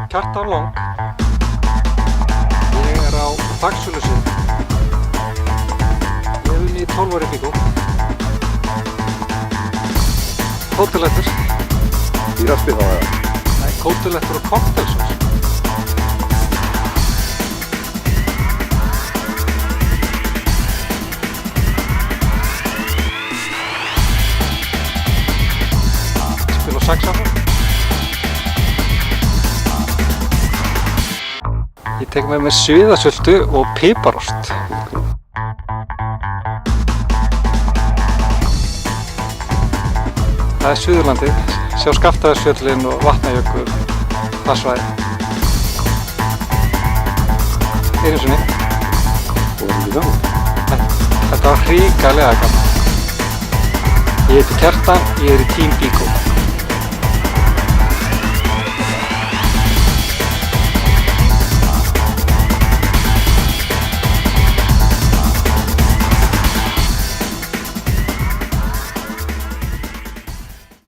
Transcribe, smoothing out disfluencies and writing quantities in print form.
Kjartan Long. Ég er á Faxulusið. Ég hef unnið í 12 ára í Bíkó. Kótilettur. Dýrasti þá eða? Nei, kótilettur og koktelsós. Spila saxófón. Ég tek með mér sviðasöldu og piparost. Það er Suðurlandið, sjá Skaftafellsfjöllin og Vatnajökul, það svæði. Einu sinni. Og var ekki gaman? Þetta var hrikalega gaman. Ég heiti Kjartan, ég er í Team Bíkó.